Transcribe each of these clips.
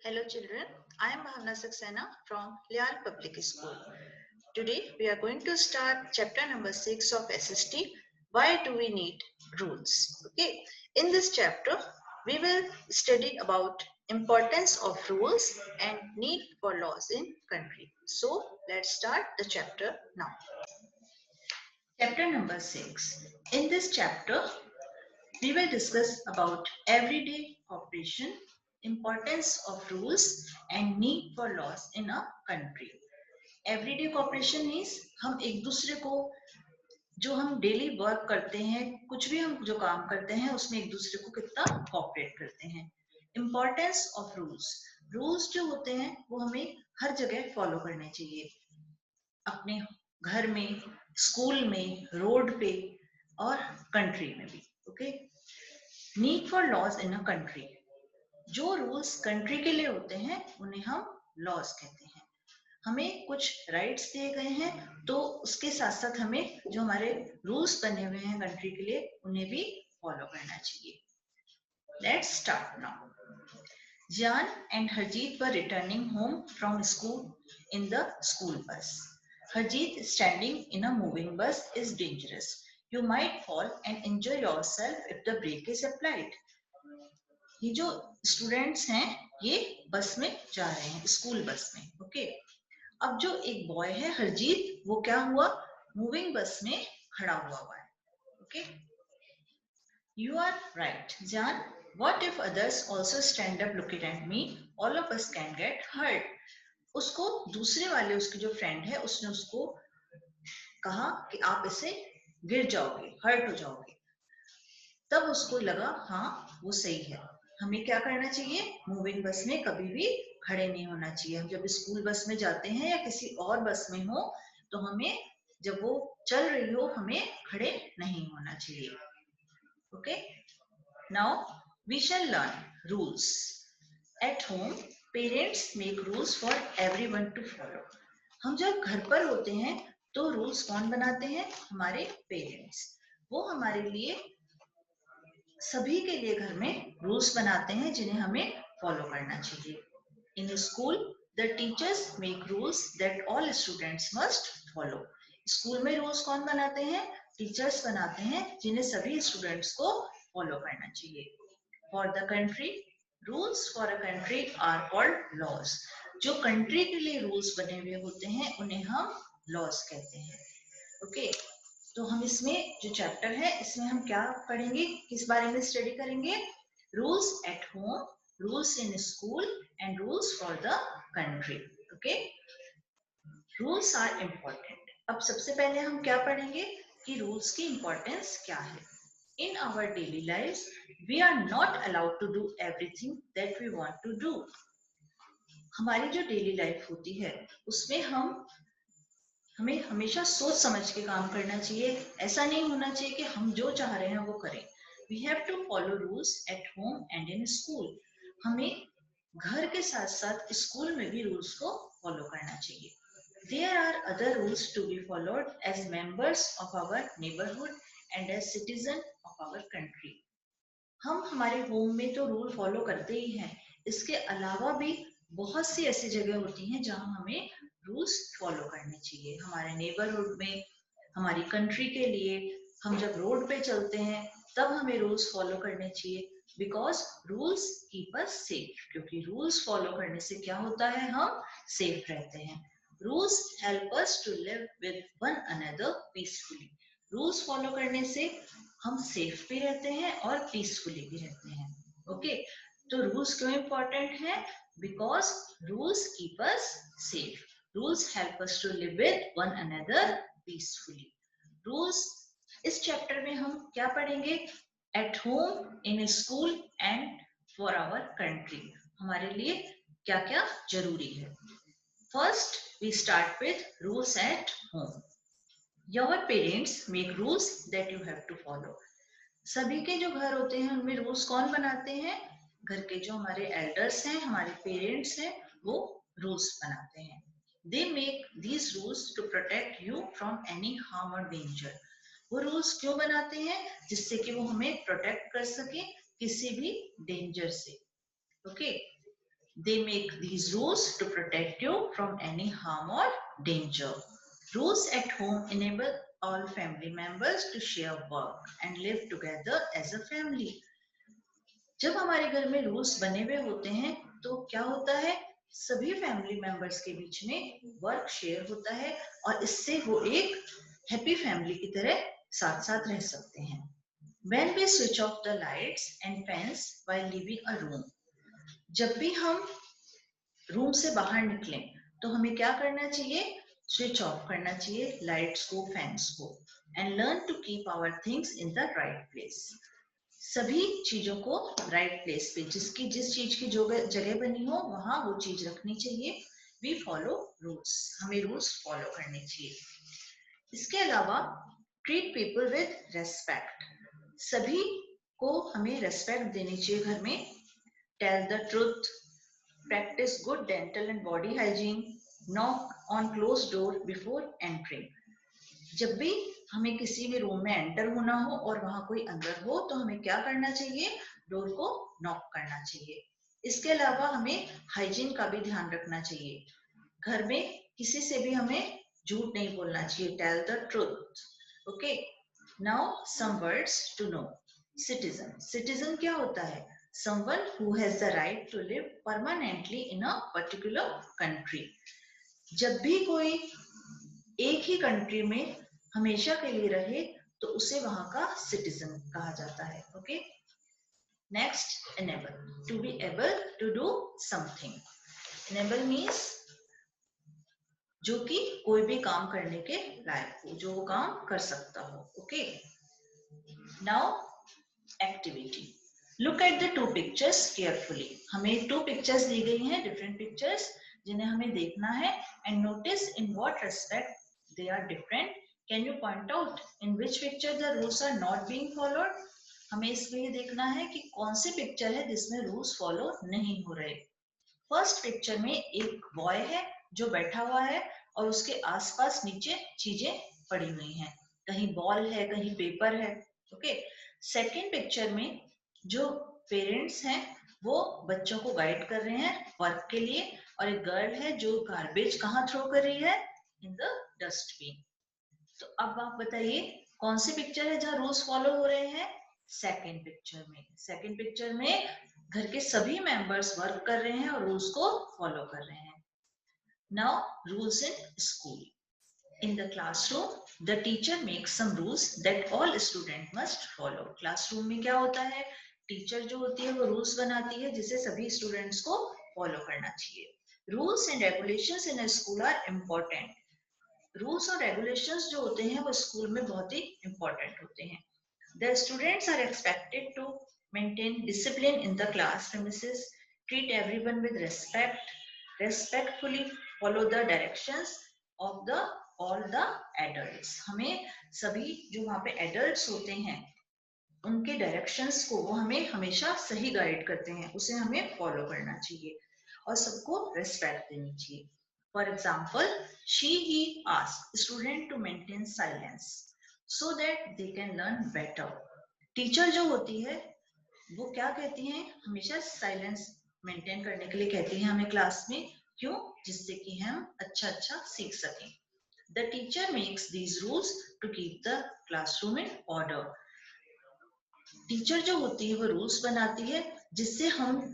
Hello children, I am Bhavna Saxena from Lial Public School. Today we are going to start chapter number 6 of SST. Why do we need rules? Okay, in this chapter we will study about importance of rules and need for laws in country. So let's start the chapter now. Chapter number 6. In this chapter we will discuss about everyday cooperation, importance of rules and need for laws in a country. Everyday cooperation means हम एक दूसरे को जो हम daily work करते हैं, कुछ भी हम जो काम करते हैं उसमें एक दूसरे को कितना कॉपरेट करते हैं. Importance of rules. रूल्स जो होते हैं वो हमें हर जगह फॉलो करने चाहिए, अपने घर में, स्कूल में, रोड पे और कंट्री में भी. Okay. Need for laws in a country. जो रूल्स कंट्री के लिए होते हैं उन्हें हम लॉज कहते हैं. हमें कुछ राइट्स दिए गए हैं तो उसके साथ साथ हमें जो हमारे रूल्स बने हुए हैं कंट्री के लिए उन्हें भी फॉलो करना चाहिए. Let's start now. Jan and Harjeet were returning home from school in the school bus. Harjeet, standing in a moving bus is dangerous. You might fall and injure yourself if the brake is applied. ये जो students हैं ये बस में जा रहे हैं, school bus में. ओके. अब जो एक बॉय है हरजीत, वो क्या हुआ, मूविंग बस में खड़ा हुआ है. ओके. यू आर राइट जान. What if others also stand up looking at me, all of us can get hurt. उसको दूसरे वाले, उसके जो फ्रेंड है, उसने उसको कहा कि आप इसे गिर जाओगे, हर्ट हो जाओगे. तब उसको लगा हाँ वो सही है, हमें क्या करना चाहिए, मूविंग बस में कभी भी खड़े नहीं होना चाहिए. हम जब स्कूल बस में जाते हैं या किसी और बस में हो तो हमें, जब वो चल रही हो, हमें खड़े नहीं होना चाहिए. Okay. Now we shall learn rules. At home parents make rules for everyone to follow. हम जब घर पर होते हैं तो रूल्स कौन बनाते हैं, हमारे पेरेंट्स. वो हमारे लिए, सभी के लिए घर में रूल्स बनाते हैं जिन्हें हमें फॉलो करना चाहिए. In school the teachers make rules that all students must follow. School में रूल्स कौन बनाते हैं, टीचर्स बनाते हैं जिन्हें सभी स्टूडेंट्स को फॉलो करना चाहिए. For the country, rules for a country are called laws. जो कंट्री के लिए रूल्स बने हुए होते हैं उन्हें हम लॉज कहते हैं. ओके. तो हम इसमें जो चैप्टर है इसमें हम क्या पढ़ेंगे, किस बारे में स्टडी करेंगे, rules at home, rules in school and rules for the country. Okay. Rules are important. अब सबसे पहले हम क्या पढ़ेंगे कि रूल्स की इम्पोर्टेंस क्या है. In our daily life we are not allowed to do everything that we want to do. हमारी जो डेली लाइफ होती है उसमें हमें हमेशा सोच समझ के काम करना चाहिए. ऐसा नहीं होना चाहिए कि हम जो चाह रहे हैं वो करें. We have to follow rules at home and in school. हमें घर के साथ साथ स्कूल में भी रूल्स को फॉलो करना चाहिए. There are other rules to be followed as members of our neighbourhood and as citizen of our country. हम हमारे होम में तो रूल फॉलो करते ही हैं, इसके अलावा भी बहुत सी ऐसी जगह होती हैं जहां हमें रूल्स फॉलो करने चाहिए. हमारे नेबरहुड में, हमारी कंट्री के लिए, हम जब रोड पे चलते हैं तब हमें रूल्स फॉलो करने चाहिए. Because rules keep us safe. क्योंकि रूल्स फॉलो करने से क्या होता है, हम सेफ रहते हैं. Rules help us to live with one another peacefully. Rules follow करने से हम सेफ भी रहते हैं और पीसफुली भी रहते हैं. ओके. तो रूल्स क्यों इंपॉर्टेंट है, because rules keep us safe. Rules help us to live with one another peacefully. Rules इस चैप्टर में हम क्या पढ़ेंगे, at home, in school and for our country. हमारे लिए क्या क्या जरूरी है. First we start with rules at home. Your parents make rules that you have to follow. सभी के जो घर होते हैं उनमें रूल्स कौन बनाते हैं, घर के जो हमारे एल्डर्स हैं, हमारे पेरेंट्स हैं, वो रूल्स बनाते हैं. They make these rules to protect you from any harm or danger. वो रूल्स क्यों बनाते हैं, जिससे कि वो हमें प्रोटेक्ट कर सके किसी भी डेंजर से. Okay. They make these rules to protect you from any harm or danger. Rules at home enable all family members to share work and live together as a family. जब हमारे घर में rules बने हुए होते हैं तो क्या होता है, सभी फैमिली मेंबर्स के बीच में वर्क शेयर होता है और इससे वो एक हैप्पी फैमिली की तरह साथ साथ रह सकते हैं. When we switch off the lights and fans while leaving a room, जब भी हम रूम से बाहर निकलें तो हमें क्या करना चाहिए, स्विच ऑफ करना चाहिए लाइट्स को, फैंस को, and learn to keep our things in the right place. सभी चीजों को राइट प्लेस पे, जिसकी जिस चीज की जो जगह बनी हो वहां वो चीज रखनी चाहिए. वी फॉलो रूल्स, हमें रूल्स फॉलो करने चाहिए. इसके अलावा ट्रीट पीपल विद रेस्पेक्ट, सभी को हमें रेस्पेक्ट देनी चाहिए घर में. Tell the truth, practice good dental and body hygiene, knock on closed door before entering. जब भी हमें किसी भी रूम में एंटर होना हो और वहां कोई अंदर हो तो हमें क्या करना चाहिए, डोर को नॉक करना चाहिए. इसके अलावा हमें हाइजीन का भी ध्यान रखना चाहिए. घर में किसी से भी हमें झूठ नहीं बोलना चाहिए. Tell the truth. Okay, now some words to know. Citizen, citizen क्या होता है, someone who has the right to live permanently in a particular country. जब भी कोई एक ही कंट्री में हमेशा के लिए रहे तो उसे वहां का सिटीजन कहा जाता है. Okay, next, enable, to be able to do something. enable means जो कि कोई भी काम करने के लायक हो, जो वो काम कर सकता हो. Okay, now activity. Look at the two pictures carefully. हमें two pictures दी गई हैं, different pictures, जिन्हें हमें देखना है. And notice in what respect they are different. Can you point out in which picture the rules are not being followed? हमें इसलिए देखना है कि कौन सी पिक्चर है जिसमें रूल्स फॉलो नहीं हो रहे. फर्स्ट पिक्चर में एक बॉय है जो बैठा हुआ है और उसके आसपास नीचे चीजें पड़ी हुई हैं. कहीं बॉल है, कहीं पेपर है. ओके, सेकेंड पिक्चर में जो पेरेंट्स हैं वो बच्चों को गाइड कर रहे हैं वर्क के लिए, और एक गर्ल है जो गार्बेज कहाँ थ्रो कर रही है, इन द डस्टबिन. तो अब आप बताइए कौन सी पिक्चर है जहाँ रूल्स फॉलो हो रहे हैं. सेकेंड पिक्चर में. सेकेंड पिक्चर में घर के सभी मेंबर्स वर्क कर रहे हैं और रूल्स को फॉलो कर रहे हैं. Now rules in school. In the classroom, the teacher makes some rules that all students must follow. Classroom में क्या होता है, टीचर जो होती है वो रूल्स बनाती है जिसे सभी स्टूडेंट्स को फॉलो करना चाहिए. Rules and regulations in a school are important. Rules और रेगुलेशंस जो होते हैं वो स्कूल में बहुत ही इम्पोर्टेंट होते हैं. The students are expected to maintain discipline in the class premises, treat everyone with respect, respectfully follow the directions of the all the adults. हमें सभी जो वहाँ पे adults होते हैं उनके डायरेक्शंस को वो हमें हमेशा सही गाइड करते हैं, उसे हमें फॉलो करना चाहिए और सबको रेस्पेक्ट देनी चाहिए. For example, he asked student to maintain silence so that they can learn better. Teacher जो होती है वो क्या कहती हैं, हमेशा साइलेंस मेंटेन करने के लिए कहती हैं हमें क्लास में. क्यों, जिससे कि हम अच्छा सीख सकें. The teacher makes these rules to keep the classroom in order. Teacher जो होती है वो रूल्स बनाती है जिससे हम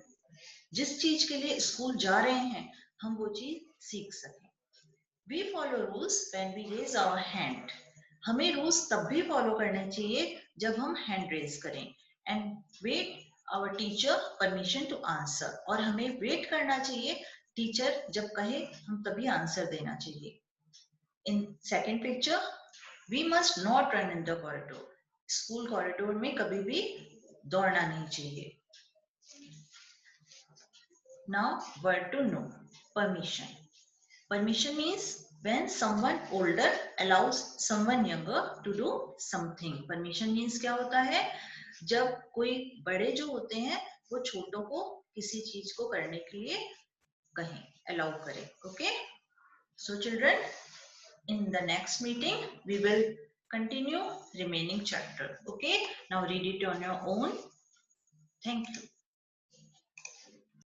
जिस चीज के लिए स्कूल जा रहे हैं हम वो चीज सीख सकें. We follow rules when we raise our hand. हमें रूल्स तब भी फॉलो करने चाहिए जब हम हैंड रेज करें. And wait our teacher permission to answer. और हमें वेट करना चाहिए टीचर जब कहे हम तभी आंसर देना चाहिए. In second picture, we must not run in the corridor. School corridor में कभी भी दौड़ना नहीं चाहिए. Now, word to know. Permission. Permission means when someone older allows someone younger to do something. Permission means क्या होता है, जब कोई बड़े जो होते हैं वो छोटों को किसी चीज को करने के लिए कहें, allow करें. Okay? So children, in the next meeting, we will continue remaining chapter. Okay? Now read it on your own. Thank you.